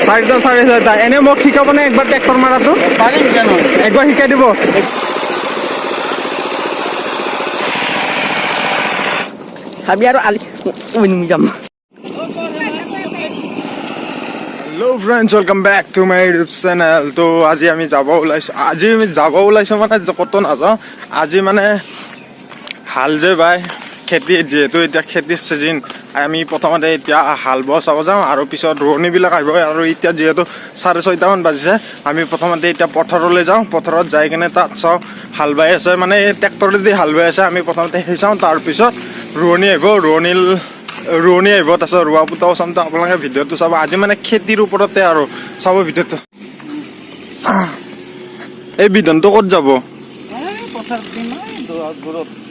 চাৰিটা চাৰে চাৰিটা এনে মোক শিকাবনে একবাৰ ট্ৰেক্টৰ মাৰাটো পাৰিম কেন একবাৰ শিকাই দিব ভাবি আৰু আলি যাম hello' friends welcome back to my YouTube channel তো আজি আমি যাব ওলাইছোঁ মানে ক'তো নাযাওঁ আজি মানে হাল যে বাই খেতি যিহেতু এতিয়া খেতিৰ চিজন আমি প্ৰথমতে এতিয়া হাল বোৱা চাব যাওঁ আৰু পিছত ৰোৱনীবিলাক আহিব আৰু এতিয়া যিহেতু 6:30মান বাজিছে আমি প্ৰথমতে এতিয়া পথাৰলৈ যাওঁ পথাৰত যাই কিনে তাত চাওঁ হাল বাই আছে মানে ট্ৰেক্টৰেদি হাল বাই আছে আমি প্ৰথমতে সেই চাওঁ তাৰপিছত ৰোৱনী আহিব তাৰপিছত ৰোৱা পোতাও চাম তো আপোনালোকে ভিডিঅ'টো চাব আজি মানে খেতিৰ ওপৰতে আৰু চাব ভিডিঅ'টো এই বিধানটো ক'ত যাব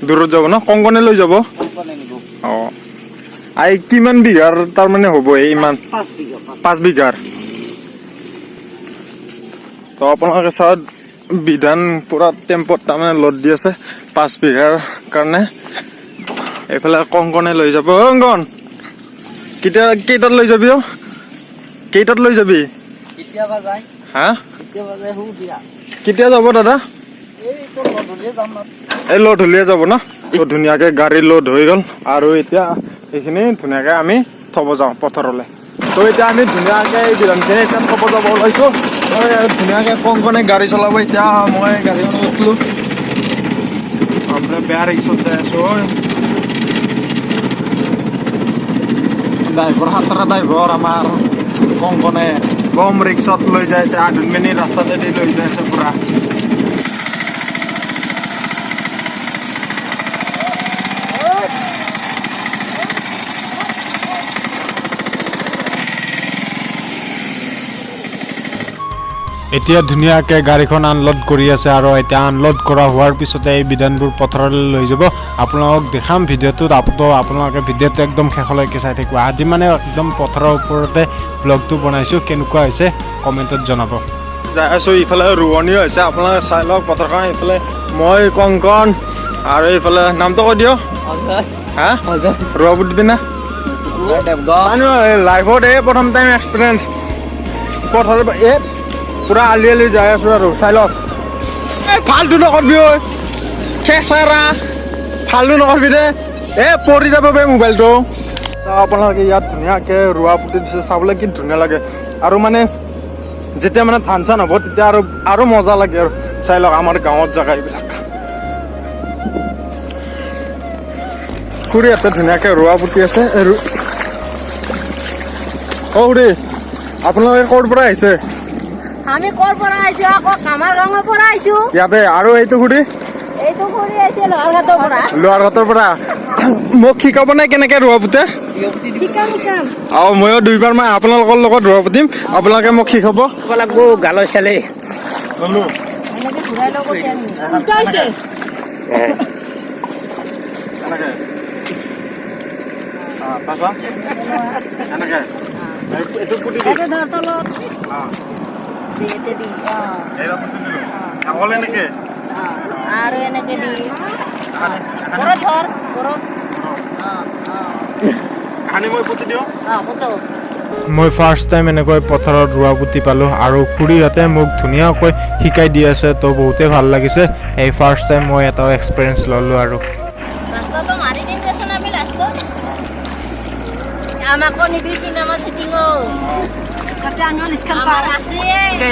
দূৰত যাব ন কংকনে লৈ যাব অঁ এই কিমান বিঘাৰ তাৰমানে হ'ব এই ইমান 5 বিঘাৰ তো আপোনালোকে চাওক বিধান পুৰা টেম্পত তাৰমানে লোড দি আছে 5 বিঘাৰ কাৰণে এইফালে কংকনে লৈ যাব কংকন কেইটাত লৈ যাবি কেইটাত লৈ যাবি হা কেতিয়া যাব দাদা এই লোড হলিয়ে যাব ন ধুনীয়াকে গাড়ী লোড হৈ গ'ল আৰু এতিয়া এইখিনি ধুনীয়াকে আমি থব যাওঁ পথাৰলৈ তো এতিয়া আমি ধুনীয়াকে এই বিধানখিনি এতিয়া থব যাব ওলাইছোঁ ধুনীয়াকে কংকনে গাড়ী চলাব এতিয়া মই গাড়ীখন উঠিলোঁ বেয়া ৰিক্সত যাই আছোঁ ড্ৰাইভৰ সাতটা ড্ৰাইভৰ আমাৰ কংকনে কম ৰিক্সত লৈ যাই আছে 8 মিনিট ৰাস্তাতেদি লৈ যাই আছে পুৰা এতিয়া ধুনীয়াকৈ গাড়ীখন আনলোড কৰি আছে আৰু এতিয়া আনলোড কৰা হোৱাৰ পিছতে এই বিধানবোৰ পথাৰলৈ লৈ যাব আপোনালোকক দেখাম ভিডিঅ'টোত আপোনালোকে ভিডিঅ'টো একদম শেষলৈকে চাই থাকিব আজি মানে একদম পথাৰৰ ওপৰতে ব্লগটো বনাইছোঁ কেনেকুৱা হৈছে কমেণ্টত জনাব যাই আছোঁ ইফালে ৰোৱনীও হৈছে আপোনালোকে চাই লওক পথাৰখন এইফালে মই কংকন আৰু এইফালে নামটো কৈ দিয়ক হা ৰোৱা বুটিবি না লাইফত এই প্ৰথম টাইম এক্সপিৰিয়েঞ্চ পথাৰৰ এই পুৰা আলি যাই আছোঁ আৰু চাই লওক এই ফাল্টু নকৰবি ঐ খেচাৰা ফাল্টু নকৰবি দে পৰি যাব বে মোবাইলটো আপোনালোকে ইয়াত ধুনীয়াকৈ ৰোৱা পুতি দিছে চাবলৈ কি ধুনীয়া লাগে আৰু মানে যেতিয়া মানে ধান চান হ'ব তেতিয়া আৰু মজা লাগে আৰু চাই লওক আমাৰ গাঁৱত জেগা এইবিলাক খুৰীহঁতে ধুনীয়াকৈ ৰোৱা পুতি আছে খুৰী আপোনালোকে ক'ৰ পৰা আহিছে আমি ক'ৰ পৰা আহিছো আকৌ কামাৰ গাঁৱৰ পৰা আহিছো ইয়াতে আৰু এইটো খুৰী আহিছে লোৱাৰঘাটৰ পৰা মোক শিকাব নাই কেনেকে ৰোৱা পোতে ময়ো 2বাৰ মান আপোনালোকৰ লগত ৰোৱা পুতিম আপোনালোকে মোক শিকাব গালৈ চালে আৰু এনেকে দি মই ফাৰ্ষ্ট টাইম এনেকৈ পথাৰত ৰোৱা পুতি পালোঁ আৰু খুৰীহঁতে মোক ধুনীয়াকৈ শিকাই দি আছে তো বহুতেই ভাল লাগিছে এই ফাৰ্ষ্ট টাইম মই এটা এক্সপিৰিয়েঞ্চ ল'লোঁ আৰু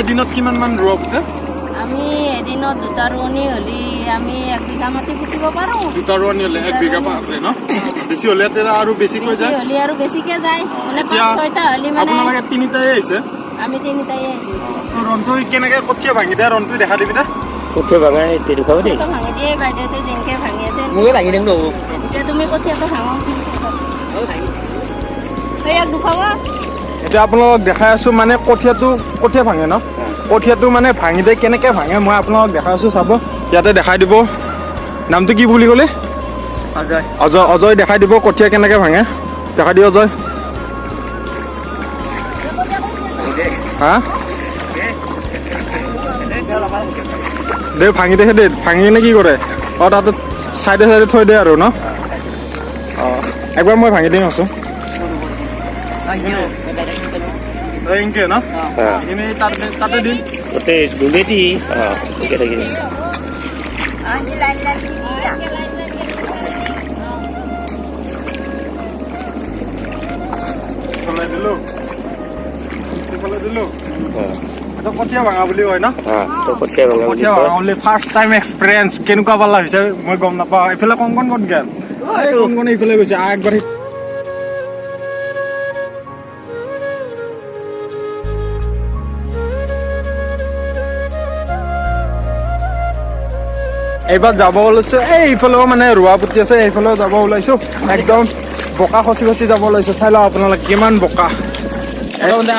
এদিনত কিমান মান ৰোৱা পুতে আমি এদিনত 2টা ৰোৱনী হ'লে আমি 1 বিঘা মাটি পুতিব পাৰোঁ 2টা ৰোৱনী হ'লে 1 বিঘা পাৰে ন বেছি হ'লে আৰু বেছিকৈ যায় আৰু বেছিকৈ যায় মানে 5-6টা হ'লে মানে আপোনালোকে 3টাই আহিছে আমি 3টাই আহিছোঁ ৰনটো কেনেকৈ কঠীয়া ভাঙি দিয়ে ৰনটো দেখা দিবি দে কঠীয়া ভাঙাই দেখুৱাব দেই ভাঙি দিয়ে বাইদেউতে যেনেকৈ ভাঙি আছে মোকে ভাঙি দিম নহ'ব এতিয়া তুমি কঠীয়াটো ভাঙক ইয়াক দুখাব এতিয়া আপোনালোকক দেখাই আছোঁ মানে কঠীয়া ভাঙে ন কঠীয়াটো মানে ভাঙি দিয়ে কেনেকৈ ভাঙে মই আপোনালোকক দেখাই আছোঁ চাব ইয়াতে দেখাই দিব নামটো কি বুলি ক'লে অজয় দেখাই দিব কঠীয়া কেনেকৈ ভাঙে দেখাই দিওঁ অজয় হা দে ভাঙি দেখে দে ভাঙি কিনে কি কৰে তাতে চাইডে থৈ দিয়ে আৰু ন একবাৰ মই ভাঙি দিম আছোঁ এনকে ন এইখিনি তাতে দিম গোটেই দুবেটি ঠিকে থাকিলে চলাই দিলো এইফালে দিলো এইটো কঠীয়া ভাঙা বুলি কয় ন কঠীয়া কঠীয়া ভাঙা বুলি ফাৰ্ষ্ট টাইম এক্সপিৰিয়েঞ্চ কেনেকুৱা পালা হৈছে মই গম নাপাওঁ এইফালে কণ ক'ত গেল কণ এইফালে গৈছে একবাৰ এইবাৰ যাব ওলাইছো এইফালেও মানে ৰোৱা পুতি আছে এইফালেও যাব ওলাইছো একদম বোকা খচি খচি যাব ওলাইছো চাই লওঁ আপোনালোকে কিমান বোকা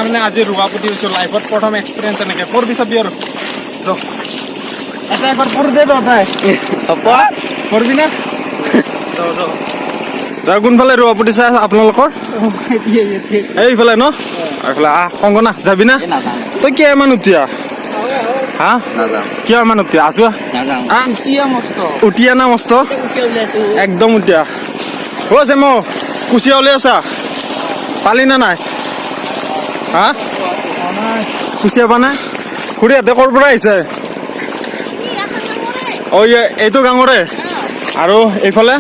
মানে আজি ৰোৱা পুতি হৈছো লাইফত প্ৰথম এক্সপিৰিয়েঞ্চ এনেকে পঢ়বি চাবি আৰু এটা এবাৰ পঢ় দে তই পঢ়বি না যাৰ কোনফালে ৰোৱা পুতি চাই আপোনালোকৰ এইফালে ন এইফালে কংগনা যাবি না তই কিমান উঠীয়া হা কিয় ইমান উঠীয়া আছো উঠিয়া না মস্ত একদম উঠিয়া হৈছে মই কুচিয়া উলিয়াই আছা পালি না নাই হা কুচিয়া পা নাই খুৰীহঁতে ক'ৰ পৰা আহিছে এইটো গাঁৱৰে আৰু এইফালে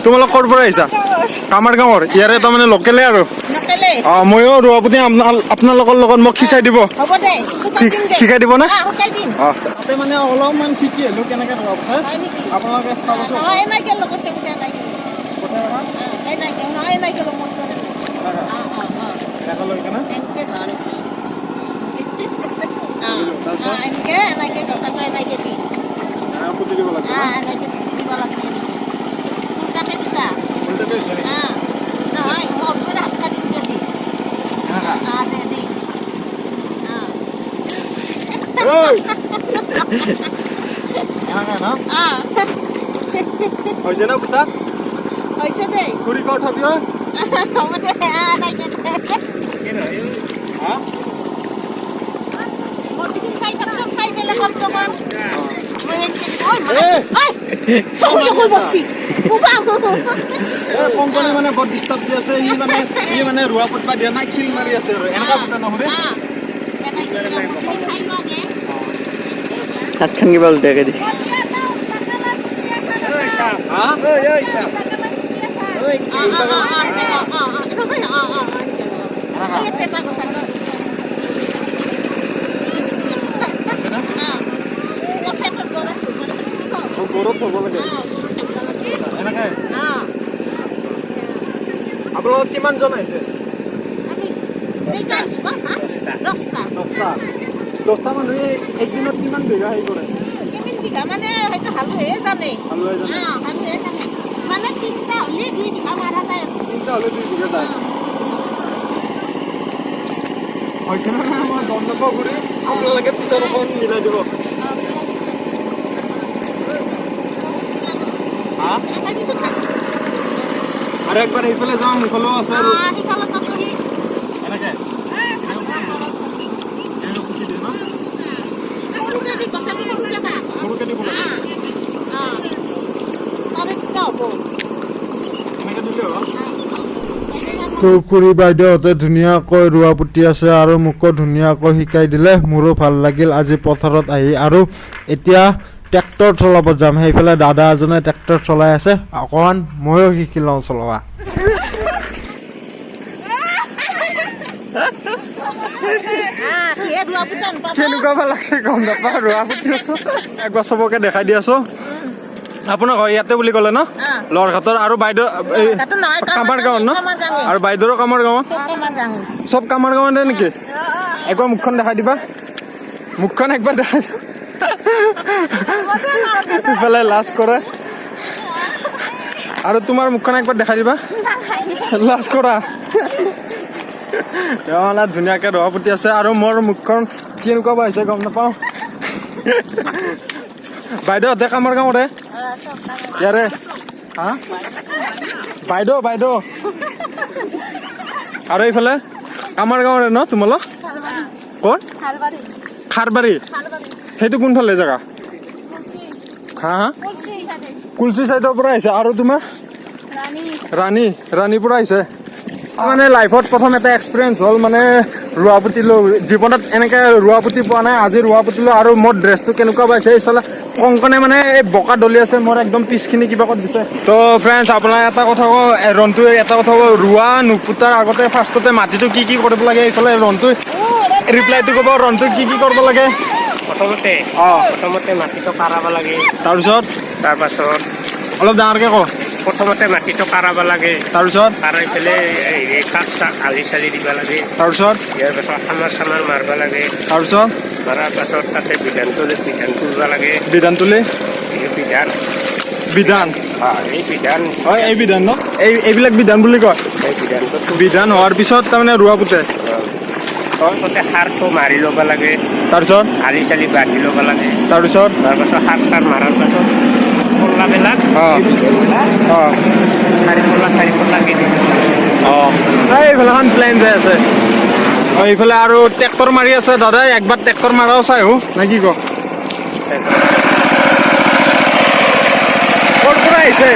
তোমালোক ক'ৰ পৰা আহিছা কামাৰ গাঁৱৰ ইয়াৰে তাৰমানে লোকেলে আৰু ময়ো ৰোৱা পুতি আপোনালোকৰ লগত মোক শিকাই দিব শিকাই দিব না তাতে মানে অলপমান শিকি আহিলো কেনেকে ৰোৱা পুতি আপোনালোকে চাবচোন পুতি দিব লাগে হৈছে না পুতা হৈছে দেই খুৰী ক'ত উঠাবি হ'ব দে কংকনে মানে বৰ ডিষ্টাৰ্ব দি আছে সি মানে ৰোৱা পুতবা দিয়া নাই খিল মাৰি আছে আৰু এনেকুৱা পুতা নহ'লে হাতখন কিবা উল্টাকে দি গৌৰৱ থ'ব লাগে এনেকে আপোনালোক কিমানজন আহিছে 10টা মানুহে একদিনত কিমান বিঘা হেৰি কৰে মানে হয়তো হালুহে জানে মানে 3টা হ'লে 2 বিঘা মাৰা যায় 3টা হ'লে 2 বিঘা যায় হৈছে না মই গম নাপাওঁ ঘূৰি আপোনালোকে পিছত অকণ মিলাই দিব আৰু একবাৰ এইফালে যাওঁ মুখলৈও আছে আৰু এনেকে তো খুৰী বাইদেউহঁতে ধুনীয়াকৈ ৰোৱা পুতি আছে আৰু মোকো ধুনীয়াকৈ শিকাই দিলে মোৰো ভাল লাগিল আজি পথাৰত আহি আৰু এতিয়া ট্ৰেক্টৰ চলাব যাম সেইফালে দাদা এজনে ট্ৰেক্টৰ চলাই আছে অকণমান ময়ো শিকি লওঁ চলোৱা কেনেকুৱা ভাল লাগছে গম নাপাওঁ ৰোৱা পুতি আছো একবাৰ চবকে দেখাই দি আছো আপোনাৰ ঘৰ ইয়াতে বুলি ক'লে ন লৰঘাটৰ আৰু বাইদেউ কামাৰ গাঁৱত ন আৰু বাইদেউৰো কামাৰ গাঁৱত চব কামাৰ গাঁৱতে নেকি একবাৰ মুখখন দেখাই দিবা মুখখন একবাৰ দেখাই ইফালে লাজ কৰে আৰু তোমাৰ মুখখন একবাৰ দেখাই দিবা লাজ কৰা মানে ধুনীয়াকে ৰোৱা পুতি আছে আৰু মোৰ মুখখন কেনেকুৱা বা হৈছে গম নাপাওঁ বাইদেউহঁতে কামাৰ গাঁৱৰে ইয়াৰে হা বাইদেউ আৰু এইফালে কামাৰ গাঁৱৰে ন তোমালোক ক'ত খাৰবাৰী সেইটো কোনফালে জেগা হা কুলচি চাইডৰ পৰা আহিছে আৰু তোমাৰ ৰাণীৰ পৰা আহিছে মানে লাইফত প্ৰথম এটা এক্সপিৰিয়েঞ্চ হ'ল মানে ৰোৱা পুতিলো জীৱনত এনেকে ৰোৱা পুতি পোৱা নাই আজি ৰোৱা পুতিলো আৰু মোৰ ড্ৰেছটো কেনেকুৱা পাইছে এইফালে কংকনে মানে এই বোকা দলি আছে মোৰ একদম পিছখিনি কিবা ক'ত দিছে তো ফ্ৰেণ্ডছ আপোনাৰ এটা কথা কওঁ ৰনটো এটা কথা কওঁ ৰোৱা নুপুতাৰ আগতে ফাৰ্ষ্টতে মাটিটো কি কি কৰিব লাগে এইফালে ৰনটো ৰিপ্লাইটো ক'ব ৰনটো কি কি কৰিব লাগে প্ৰথমতে মাটিটো কাঢ়াব লাগে তাৰপাছত অলপ ডাঙৰকে কওঁ প্ৰথমতে মাটিটো কাঢ়াব লাগে তাৰপিছত কাঢ়াই পেলাই কাঠ চাক আলি চালি দিব লাগে তাৰপিছত ইয়াৰ পাছত সামাৰ চামাৰ মাৰিব লাগে তাৰপিছত মাৰাৰ পাছত তাতে বিধান তুলিব লাগে বিধান তুলি এই বিধান বিধান এই বিধান হয় এই বিধান ন এইবিলাক বিধান বুলি কয় এই বিধানটো বিধান হোৱাৰ পিছত তাৰমানে ৰোৱা পোতে প্ৰথমতে সাৰটো মাৰি ল'ব লাগে তাৰপিছত আলি চালি বান্ধি ল'ব লাগে তাৰপিছত তাৰপাছত সাৰ চাৰ মাৰাৰ পাছত পল্লাবিলাক চাৰি পল্লা কিনি এইফালেখন প্লেন যাই আছে এইফালে আৰু ট্ৰেক্টৰ মাৰি আছে দাদাই একবাৰ ট্ৰেক্টৰ মাৰাও চাই হো নে কি কওঁ ক'ৰ পৰা আহিছে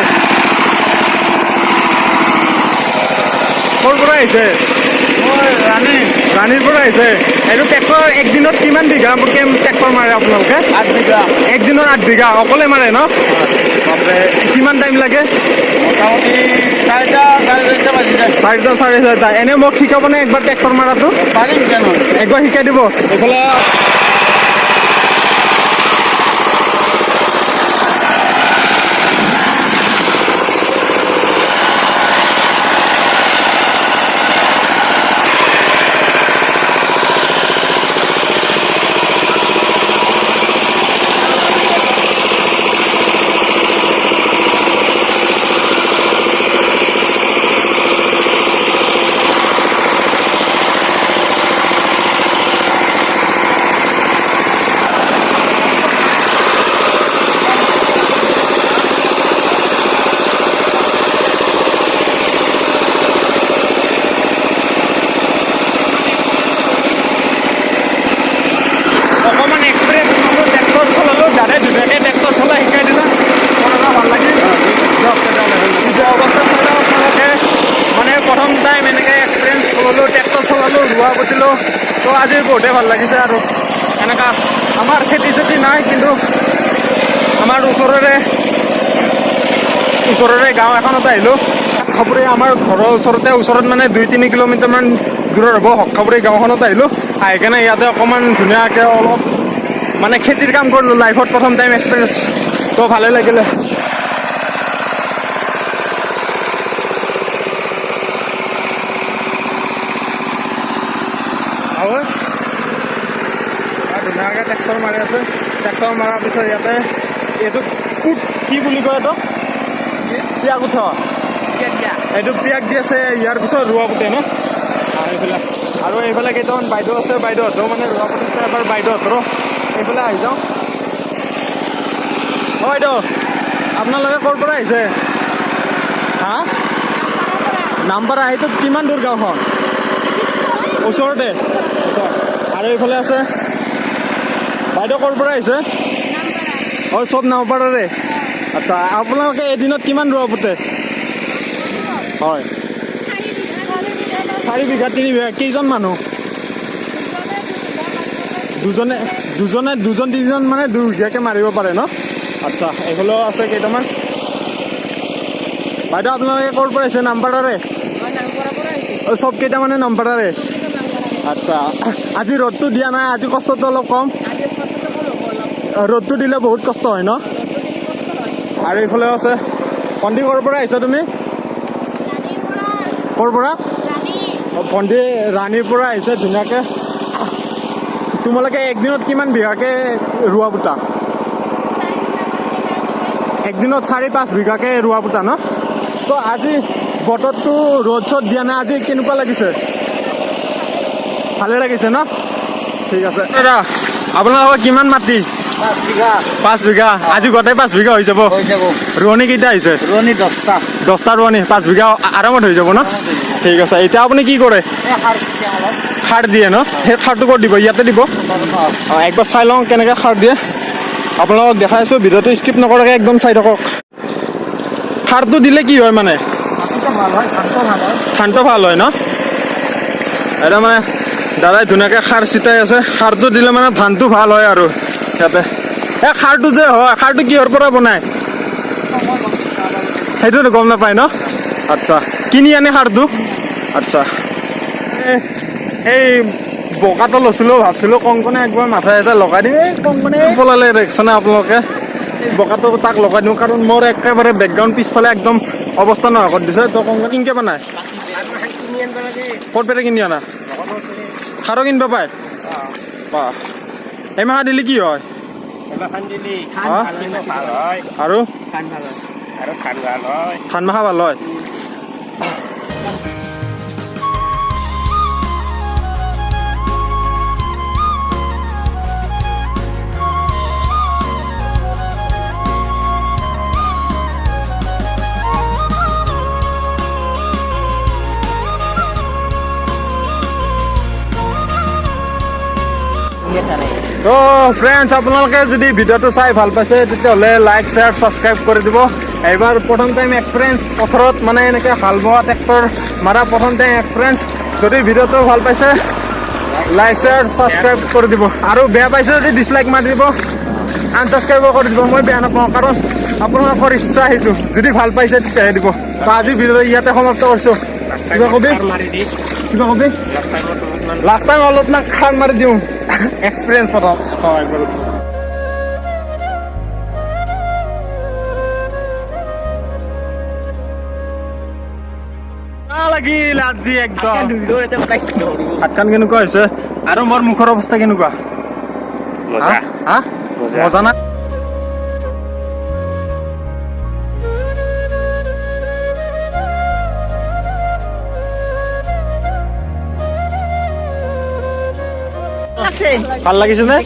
ক'ৰ পৰা আহিছে ৰাণীৰ পৰা আহিছে এইটো ট্ৰেক্টৰ একদিনত কিমান বিঘা ট্ৰেক্টৰ মাৰে আপোনালোকে 8 বিঘা একদিনত 8 বিঘা অকলে মাৰে ন কিমান টাইম লাগে মোটামুটি 4টা 4:30 এনে মোক শিকাবনে একবাৰ ট্ৰেক্টৰ মাৰাটো পাৰিম জানো একবাৰ শিকাই দিব এইফালে ৰোৱা পুতিলোঁ তো আজি বহুতেই ভাল লাগিছে আৰু এনেকুৱা আমাৰ খেতি চেতি নাই কিন্তু আমাৰ ওচৰৰে গাঁও এখনত আহিলোঁ হক্কাপুৰী আমাৰ ঘৰৰ ওচৰত মানে 2-3 কিলোমিটাৰমান দূৰত হ'ব হক্কাপুৰী গাঁওখনত আহিলোঁ আহি কেনে ইয়াতে অকণমান ধুনীয়াকৈ অলপ মানে খেতিৰ কাম কৰিলোঁ লাইফত প্ৰথম টাইম এক্সপিৰিয়েঞ্চ তো ভালে লাগিলে ধুনীয়াকৈ ট্ৰেক্টৰ মাৰি আছে ট্ৰেক্টৰ মৰাৰ পিছত ইয়াতে এইটো কুট কি বুলি কয় এইটো পিয়াগ উঠ এইটো পিয়াগ দি আছে ইয়াৰ পিছত ৰোৱা পুতে ন আৰু এইফালে কেইটামান বাইদেউ আছে বাইদেউহঁতেও মানে ৰোৱা পুতিছে এবাৰ বাইদেউহঁতৰো এইফালে আহি যাওঁ অঁ বাইদেউ আপোনালোকে ক'ৰ পৰা আহিছে হা নামপাৰা সেইটো কিমান দূৰ গাঁওখন ওচৰতে আৰু এইফালে আছে বাইদেউ ক'ৰ পৰা আহিছে অঁ চব নামপাৰাৰে আচ্ছা আপোনালোকে এদিনত কিমান ৰোৱা পোতে হয় 4 বিঘা 3 বিঘা কেইজন মানুহ দুজন তিনিজন মানে 2 বিঘাকৈ মাৰিব পাৰে ন আচ্ছা এইফালেও আছে কেইটামান বাইদেউ আপোনালোকে ক'ৰ পৰা আহিছে নামপাৰাৰে চব কেইটা মানে নামপাৰাৰে আচ্ছা আজি ৰ'দটো দিয়া নাই আজি কষ্টটো অলপ কম ৰ'দটো দিলে বহুত কষ্ট হয় ন আৰু এইফালেও আছে ভণ্টি ক'ৰ পৰা আহিছা তুমি ক'ৰ পৰা ভণ্টি ৰাণীৰ পৰা আহিছে ধুনীয়াকৈ তোমালোকে একদিনত কিমান বিঘাকৈ ৰোৱা পোতা একদিনত 4-5 বিঘাকৈ ৰোৱা পোতা ন তো আজি বতৰটো ৰ'দ চ'দ দিয়া নাই আজি কেনেকুৱা লাগিছে ভালে লাগিছে ন ঠিক আছে দাদা আপোনালোকৰ কিমান মাটি 5 বিঘা আজি গোটেই 5 বিঘা হৈ যাব ৰোৱনী কেইটা আহিছে ৰোৱনী 10টা ৰোৱনী 5 বিঘা আৰামত হৈ যাব ন ঠিক আছে এতিয়া আপুনি কি কৰে সাৰ দিয়ে ন সেই সাৰটো ক'ত দিব ইয়াতে দিব একবাৰ চাই লওঁ কেনেকৈ সাৰ দিয়ে আপোনালোকক দেখাই আছোঁ ভিডিঅ'টো স্কিপ নকৰাকৈ একদম চাই থাকক সাৰটো দিলে কি হয় মানে ধানটো ভাল হয় ন এটা মানে দাদাই ধুনীয়াকৈ সাৰ চিটাই আছে সাৰটো দিলে মানে ধানটো ভাল হয় আৰু ইয়াতে এই সাৰটো যে হয় সাৰটো কিহৰ পৰা বনায় সেইটোতো গম নাপায় ন আচ্ছা কিনি আনে সাৰটো আচ্ছা এই বোকাটো লৈছিলোঁ ভাবছিলোঁ কংকনে একবাৰ মাথা এটা লগাই দিম এই কংকনে পলালে দেখিছেনে আপোনালোকে এই বোকাটো তাক লগাই দিওঁ কাৰণ মোৰ একেবাৰে বেকগ্ৰাউণ্ড পিছফালে একদম অৱস্থা নোহোৱা কৰি দিছে তো কংকন কিনকে বনায় ক'ত পেৰে কিনি আনা সাৰো কিনিব পায় বাহ এই মাহ দিলে কি হয় আৰু ধান মাহা ভাল হয় তো ফ্ৰেণ্ডছ আপোনালোকে যদি ভিডিঅ'টো চাই ভাল পাইছে তেতিয়াহ'লে লাইক শ্বেয়াৰ ছাবস্ক্ৰাইব কৰি দিব এইবাৰ প্ৰথম টাইম এক্সপিৰিয়েঞ্চ পথাৰত মানে এনেকৈ হাল বোৱা ট্ৰেক্টৰ মাৰা প্ৰথম টাইম এক্সপিৰিয়েঞ্চ যদি ভিডিঅ'টো ভাল পাইছে লাইক শ্বেয়াৰ ছাবস্ক্ৰাইব কৰি দিব আৰু বেয়া পাইছে যদি ডিছলাইক মাৰি দিব আনছাবস্ক্ৰাইবো কৰি দিব মই বেয়া নাপাওঁ কাৰণ আপোনালোকৰ ইচ্ছা সেইটো যদি ভাল পাইছে তেতিয়াহে দিব তো আজি ভিডিঅ'টো ইয়াতে সমাপ্ত কৰিছোঁ কিবা কবি কিবা কবি লাষ্ট টাইম অলপমান খাৰ মাৰি দিওঁ এক্সপিৰিয়েঞ্চ প্ৰথম একবাৰ লাগিল আজি একদম হাতখন কেনেকুৱা হৈছে আৰু মোৰ মুখৰ অৱস্থা কেনেকুৱা মজা না ভাল লাগিছে নে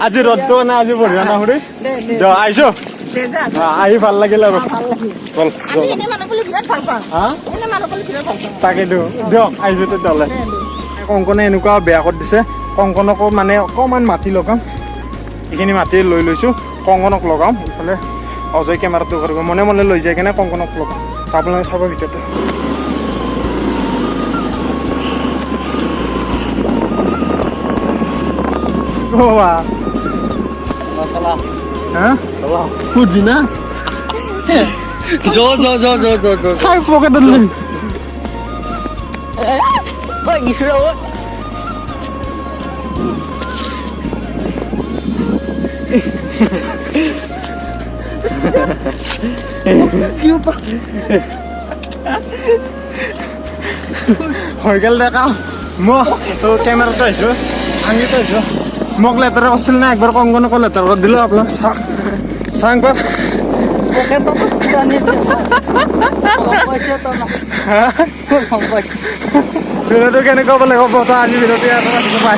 আজি ৰ'দটো মানে আজি বঢ়িয়া না খুৰী আহিছো আহি ভাল লাগিল আৰু তাকেতো দিয়ক আহিছো তেতিয়াহ'লে কংকনে এনেকুৱা বেয়া কৰি দিছে কংকনকো মানে অকণমান মাটি লগাম এইখিনি মাটি লৈ লৈছোঁ কংকনক লগাম ইফালে অজয় কেমেৰাটো কৰিব মনে মনে লৈ যায় কিনে কংকনক লগাম আপোনালোকে চাব ভিতৰতে Kudu na? Jo. Hai pocket dulu. Kok gitu loh? হৈ গেল দে কাম মই তো কেমেৰাটো আহিছো আঙিটো আহিছো মোক লেটাৰ কৰিছিল না একবাৰ কংকনকো লেটাৰ কৰি দিলোঁ আপোনাক চাওঁ একবাৰ ভিডিঅ'টো কেনেকুৱা পালে ক'ব আজি ভিডিঅ'টো পাই